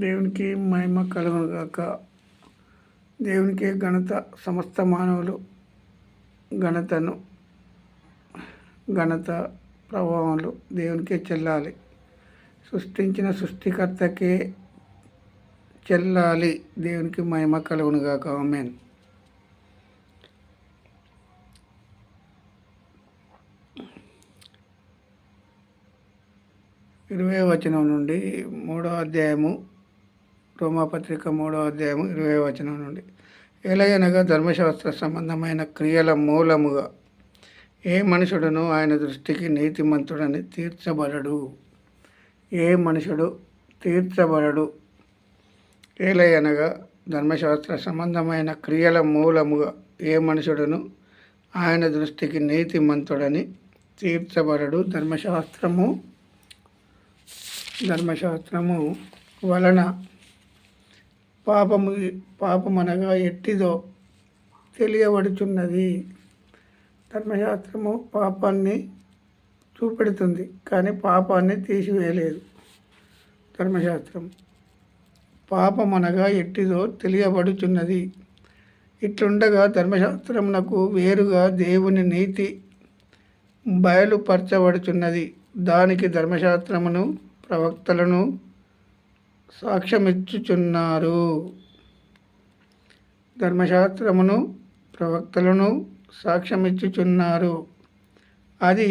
దేవునికి మహిమ కలుగునుగాక. దేవునికి ఘనత, సమస్త మానవులు ఘనత ప్రభావములు దేవునికే చెల్లాలి. సృష్టించిన సృష్టికర్తకే చెల్లాలి. దేవునికి మహిమ కలుగునుగాక. ఆమేన్. ఇరవై వచనం నుండి 3వ అధ్యాయము, రోమాపత్రిక 3వ అధ్యాయము 20వ వచనం నుండి. ఎలాగనగా ధర్మశాస్త్ర సంబంధమైన క్రియల మూలముగా ఏ మనుషుడును ఆయన దృష్టికి నీతిమంతుడని తీర్చబడడు. ఏ మనుషుడు తీర్చబడడు. ఏలయనగా ధర్మశాస్త్ర సంబంధమైన క్రియల మూలముగా ఏ మనుషుడును ఆయన దృష్టికి నీతిమంతుడని తీర్చబడడు. ధర్మశాస్త్రము వలన పాపమనగా ఎట్టిదో తెలియబడుచున్నది. ధర్మశాస్త్రము పాపాన్ని చూపెడుతుంది, కానీ పాపాన్ని తీసివేయలేదు. ధర్మశాస్త్రం పాపమనగా ఎట్టిదో తెలియబడుచున్నది. ఇట్లుండగా ధర్మశాస్త్రమునకు వేరుగా దేవుని నీతి బయలుపరచబడుచున్నది. దానికి ధర్మశాస్త్రమును ప్రవక్తలను సాక్ష్యమిచ్చుచున్నారు. ధర్మశాస్త్రమును ప్రవక్తలను సాక్ష్యమిచ్చుచున్నారు. అది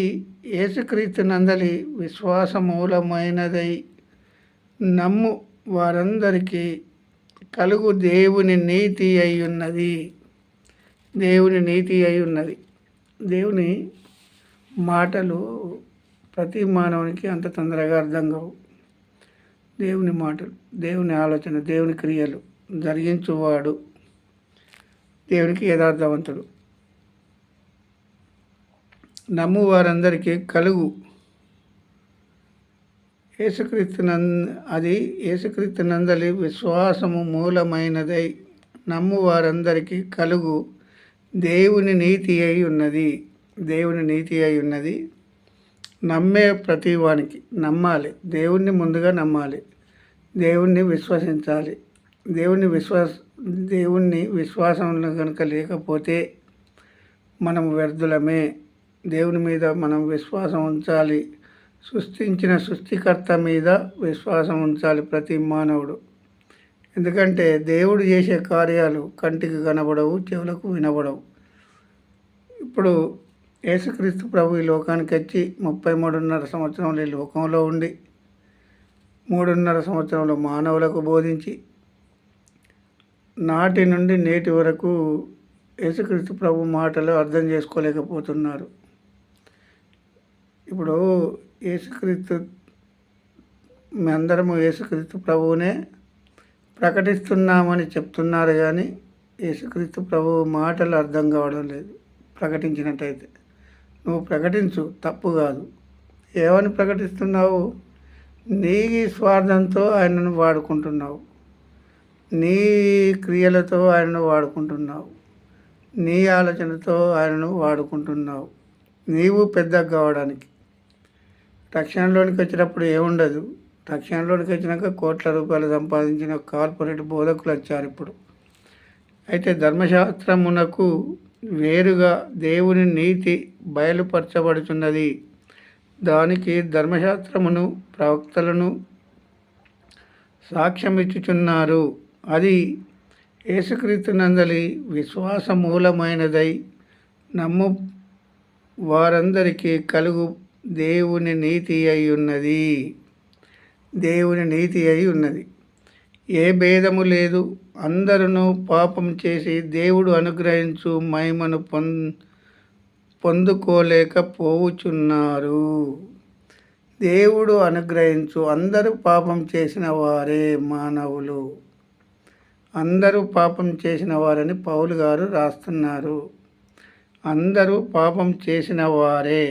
యేసుక్రీస్తు నందలి విశ్వాసమూలమైనదై నమ్ము వారందరికీ కలుగు దేవుని నీతి అయ్యున్నది. దేవుని నీతి అయ్యున్నది. దేవుని మాటలు ప్రతి మానవునికి అంత తొందరగా అర్థం కావు. దేవుని మాటలు, దేవుని ఆలోచన, దేవుని క్రియలు జరిగించువాడు దేవునికి యథార్థవంతుడు. నమ్ము వారందరికీ కలుగు అది యేసుక్రీస్తు నందలి విశ్వాసము మూలమైనదై నమ్ము వారందరికీ కలుగు దేవుని నీతి అయి ఉన్నది. దేవుని నీతి అయి ఉన్నది. నమ్మే ప్రతి వానికి నమ్మాలి. దేవుణ్ణి ముందుగా నమ్మాలి. దేవుణ్ణి విశ్వసించాలి. దేవుణ్ణి విశ్వాసంలో కనుక లేకపోతే మనం వ్యర్థులమే. దేవుని మీద మనం విశ్వాసం ఉంచాలి. సృష్టించిన సృష్టికర్త మీద విశ్వాసం ఉంచాలి ప్రతి మానవుడు. ఎందుకంటే దేవుడు చేసే కార్యాలు కంటికి కనబడవు, చెవులకు వినబడవు. ఇప్పుడు యేసుక్రీస్తు ప్రభు ఈ లోకానికి వచ్చి 33.5 సంవత్సరంలో ఈ లోకంలో ఉండి 3.5 సంవత్సరంలో మానవులకు బోధించి నాటి నుండి నేటి వరకు యేసుక్రీస్తు ప్రభు మాటలు అర్థం చేసుకోలేకపోతున్నారు. ఇప్పుడు మేమందరము యేసుక్రీస్తు ప్రభువునే ప్రకటిస్తున్నామని చెప్తున్నారు, కానీ యేసుక్రీస్తు ప్రభు మాటలు అర్థం కావడం లేదు. ప్రకటించినట్టయితే నువ్వు ప్రకటించు, తప్పు కాదు. ఏమని ప్రకటిస్తున్నావు? నీ స్వార్థంతో ఆయనను వాడుకుంటున్నావు. నీ క్రియలతో ఆయనను వాడుకుంటున్నావు. నీ ఆలోచనతో ఆయనను వాడుకుంటున్నావు. నీవు పెద్ద కావడానికి. రక్షణలోనికి వచ్చినప్పుడు ఏముండదు. రక్షణలోనికి వచ్చినాక కోట్ల రూపాయలు సంపాదించిన కార్పొరేట్ బోధకులు వచ్చారు ఇప్పుడు. అయితే ధర్మశాస్త్రమునకు వేరుగా దేవుని నీతి బయలుపరచబడుచున్నది. దానికి ధర్మశాస్త్రమును ప్రవక్తలను సాక్ష్యమిచ్చుచున్నారు. అది యేసుక్రీస్తు నందలి విశ్వాసమూలమైనదై నమ్ము వారందరికీ కలుగు దేవుని నీతి అయి ఉన్నది. దేవుని నీతి అయి ఉన్నది. ఏ భేదము లేదు. అందరూ పాపం చేసి దేవుడు అనుగ్రహించు మహిమను పొందుకోలేకపోవుచున్నారు. దేవుడు అనుగ్రహించు అందరూ పాపం చేసిన వారే. మానవులు అందరూ పాపం చేసిన వారని పౌలు గారు రాస్తున్నారు. అందరూ పాపం చేసిన వారే.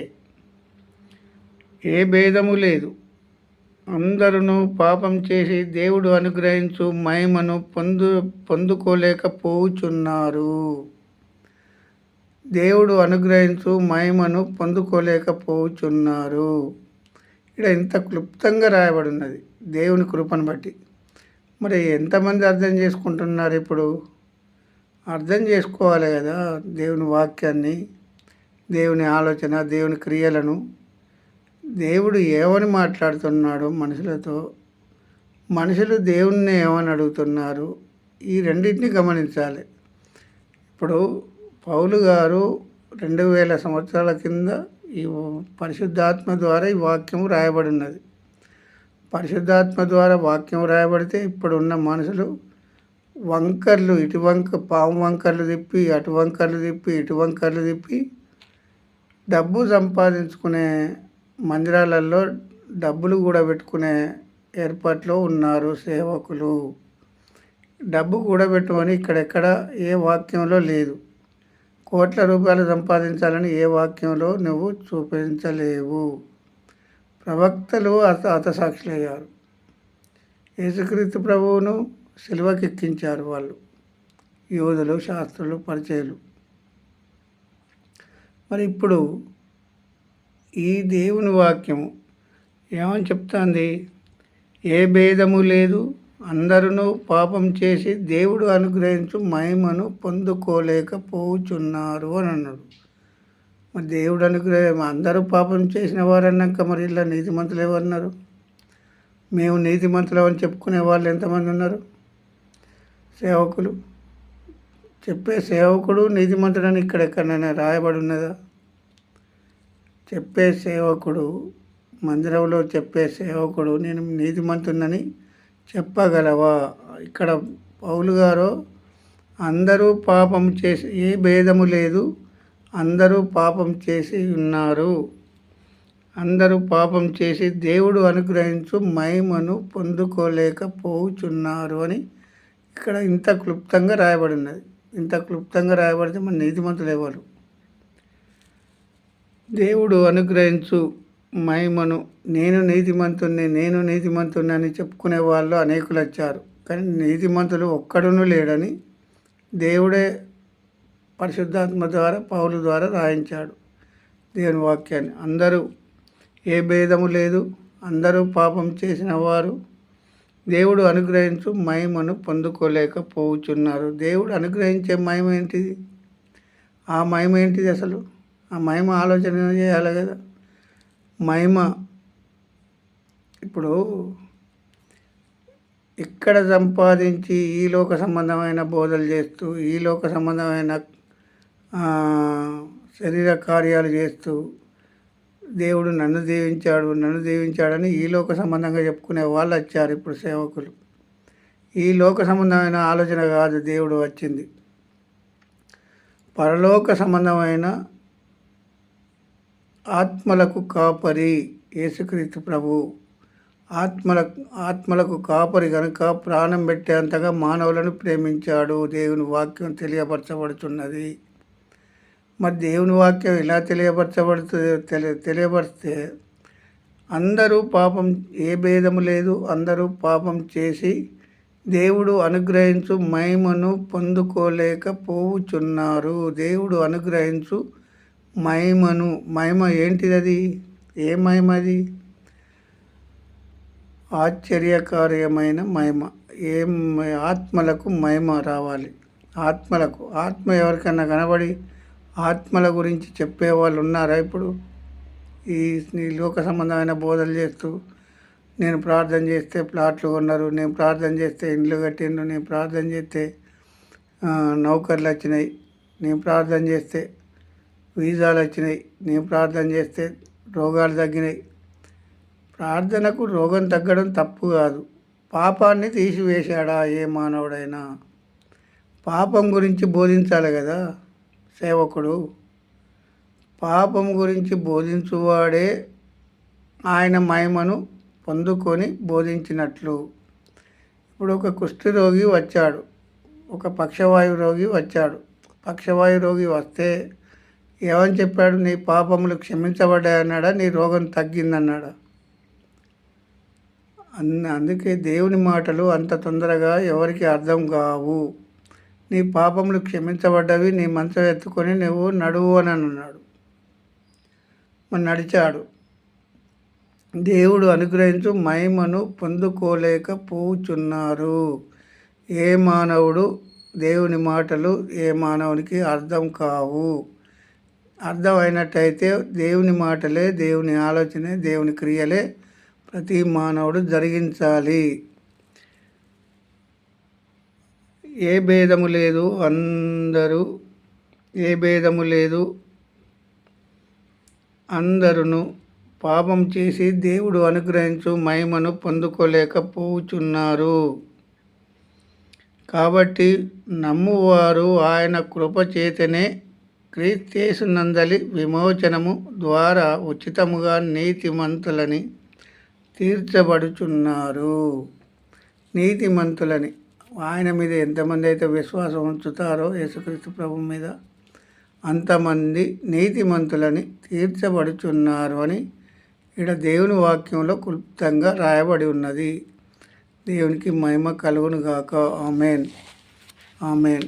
ఏ భేదము లేదు. అందరూ పాపం చేసి దేవుడు అనుగ్రహించు మహిమను పొందుకోలేకపోతున్నారు. దేవుడు అనుగ్రహించు మహిమను పొందుకోలేకపోతున్నారు. ఇక్కడ ఇంత క్లుప్తంగా రాయబడి ఉన్నది దేవుని కృపను బట్టి. మరి ఎంతమంది అర్థం చేసుకుంటున్నారు ఇప్పుడు? అర్థం చేసుకోవాలి కదా దేవుని వాక్యాన్ని, దేవుని ఆలోచన, దేవుని క్రియలను. దేవుడు ఏమని మాట్లాడుతున్నాడు మనుషులతో, మనుషులు దేవుణ్ణి ఏమని అడుగుతున్నారు, ఈ రెండింటిని గమనించాలి. ఇప్పుడు పౌలు గారు 2000 సంవత్సరాల కింద ఈ పరిశుద్ధాత్మ ద్వారా ఈ వాక్యం రాయబడి ఉన్నది. పరిశుద్ధాత్మ ద్వారా వాక్యం రాయబడితే ఇప్పుడున్న మనుషులు వంకర్లు, ఇటు వంక పాము వంకర్లు తిప్పి, అటు వంకర్లు తిప్పి, ఇటు వంకర్లు తిప్పి డబ్బు సంపాదించుకునే మందిరాలలో డబ్బులు కూడా పెట్టుకునే ఏర్పాట్లో ఉన్నారు సేవకులు. డబ్బు కూడబెట్టమని ఇక్కడెక్కడ ఏ వాక్యంలో లేదు. కోట్ల రూపాయలు సంపాదించాలని ఏ వాక్యంలో నువ్వు చూపించలేవు. ప్రవక్తలు హతసాక్షులయ్యారు. యేసుక్రీస్తు ప్రభువును సిలువకెక్కించారు వాళ్ళు, యోధులు, శాస్త్రులు, పరిచయులు. మరి ఇప్పుడు ఈ దేవుని వాక్యము ఏమని చెప్తుంది? ఏ భేదము లేదు, అందరూ పాపం చేసి దేవుడు అనుగ్రహించు మహిమను పొందుకోలేకపోతున్నారు అని అన్నాడు. మరి దేవుడు అనుగ్రహం, అందరూ పాపం చేసిన వారు అన్నాక మరి ఇలా నీతిమంతులు ఎవరున్నారు? మేము నీతిమంతులు అని చెప్పుకునే వాళ్ళు ఎంతమంది ఉన్నారు? సేవకులు. చెప్పే సేవకుడు నీతిమంతుడని ఇక్కడెక్కడైనా రాయబడి ఉన్నదా? చెప్పే సేవకుడు, మందిరంలో చెప్పే సేవకుడు నేను నీతిమంతుడని చెప్పగలవా? ఇక్కడ పౌలు గారు అందరూ పాపం చేసి, ఏ భేదము లేదు, అందరూ పాపం చేసి ఉన్నారు, అందరూ పాపం చేసి దేవుడు అనుగ్రహించు మహిమను పొందుకోలేకపోతున్నారు అని ఇక్కడ ఇంత క్లుప్తంగా రాయబడి ఉన్నది. ఇంత క్లుప్తంగా రాయబడితే మన నీతిమంతులు ఎవరు? దేవుడు అనుగ్రహించు మహిమను, నేను నీతిమంతుణ్ణి అని చెప్పుకునే వాళ్ళు అనేకులు వచ్చారు. కానీ నీతిమంతులు ఒక్కడును లేడని దేవుడే పరిశుద్ధాత్మ ద్వారా పౌలు ద్వారా రాయించాడు దేవుని వాక్యాన్ని. అందరూ ఏ భేదము లేదు, అందరూ పాపం చేసిన వారు దేవుడు అనుగ్రహించు మహిమను పొందుకోలేకపోతున్నారు. దేవుడు అనుగ్రహించే మహిమ ఏంటిది? ఆ మహిమ ఏంటిది అసలు? ఆ మహిమ ఆలోచన చేయాలి కదా. మహిమ ఇప్పుడు ఇక్కడ సంపాదించి ఈ లోక సంబంధమైన బోధలు చేస్తూ, ఈ లోక సంబంధమైన శరీర కార్యాలు చేస్తూ దేవుడు నన్ను దీవించాడని ఈ లోక సంబంధంగా చెప్పుకునే వాళ్ళు వచ్చారు ఇప్పుడు సేవకులు. ఈ లోక సంబంధమైన ఆలోచన కాదు దేవుడు వచ్చింది, పరలోక సంబంధమైన ఆత్మలకు కాపరి యేసుక్రీస్తు ప్రభు. ఆత్మలకు కాపరి కనుక ప్రాణం పెట్టేంతగా మానవులను ప్రేమించాడు. దేవుని వాక్యం తెలియపరచబడుతున్నది. మరి దేవుని వాక్యం ఇలా తెలియపరిస్తే అందరూ పాపం, ఏ భేదము లేదు, అందరూ పాపం చేసి దేవుడు అనుగ్రహించు మహిమను పొందుకోలేకపోతున్నారు. దేవుడు అనుగ్రహించు మహిమ ఏంటిది? అది ఏ మహిమ? అది ఆశ్చర్యకార్యమైన మహిమ. ఆత్మలకు మహిమ రావాలి. ఆత్మ ఎవరికన్నా కనబడి ఆత్మల గురించి చెప్పేవాళ్ళు ఉన్నారా ఇప్పుడు? ఈ లోక సంబంధమైన బోధలు చేస్తూ, నేను ప్రార్థన చేస్తే ప్లాట్లు కొన్నారు, నేను ప్రార్థన చేస్తే ఇండ్లు కట్టిండ్రు, నేను ప్రార్థన చేస్తే నౌకర్లు వచ్చినాయి, నేను ప్రార్థన చేస్తే వీసాలు వచ్చినాయి, నేను ప్రార్థన చేస్తే రోగాలు తగ్గినాయి. ప్రార్థనకు రోగం తగ్గడం తప్పు కాదు. పాపాన్ని తీసివేశాడా ఏ మానవుడైనా? పాపం గురించి బోధించాలి కదా సేవకుడు. పాపం గురించి బోధించువాడే ఆయన మహిమను పొందుకొని బోధించినట్లు. ఇప్పుడు ఒక కుష్టి రోగి వచ్చాడు, ఒక పక్షవాయు రోగి వచ్చాడు. పక్షవాయు రోగి వస్తే ఏమని చెప్పాడు? నీ పాపములు క్షమించబడ్డాయన్నాడా, నీ రోగం తగ్గిందన్నాడా? అందుకే దేవుని మాటలు అంత తొందరగా ఎవరికి అర్థం కావు. నీ పాపములు క్షమించబడ్డవి, నీ మంచం ఎత్తుకొని నువ్వు నడువు అని అన్నాడు. మరి నడిచాడు. దేవుడు అనుగ్రహించు మహిమను పొందుకోలేకపోతున్నారు. ఏ మానవుడు దేవుని మాటలు ఏ మానవునికి అర్థం కావు. అర్థమైనట్టయితే దేవుని మాటలే, దేవుని ఆలోచనే, దేవుని క్రియలే ప్రతి మానవుడు జరిగించాలి. ఏ భేదము లేదు, అందరూ పాపం చేసి దేవుడు అనుగ్రహించు మహిమను పొందుకోలేకపోతున్నారు. కాబట్టి నమ్మువారు ఆయన కృప చేతనే క్రీస్తేసునందలి విమోచనము ద్వారా ఉచితముగా నీతిమంతులని తీర్చబడుచున్నారు. నీతిమంతులని ఆయన మీద ఎంతమంది అయితే విశ్వాసం ఉంచుతారో యేసుక్రీస్తు ప్రభు మీద అంతమంది నీతిమంతులని తీర్చబడుచున్నారు అని ఇక్కడ దేవుని వాక్యంలో క్లుప్తంగా రాయబడి ఉన్నది. దేవునికి మహిమ కలుగును గాక. ఆమేన్. ఆమేన్.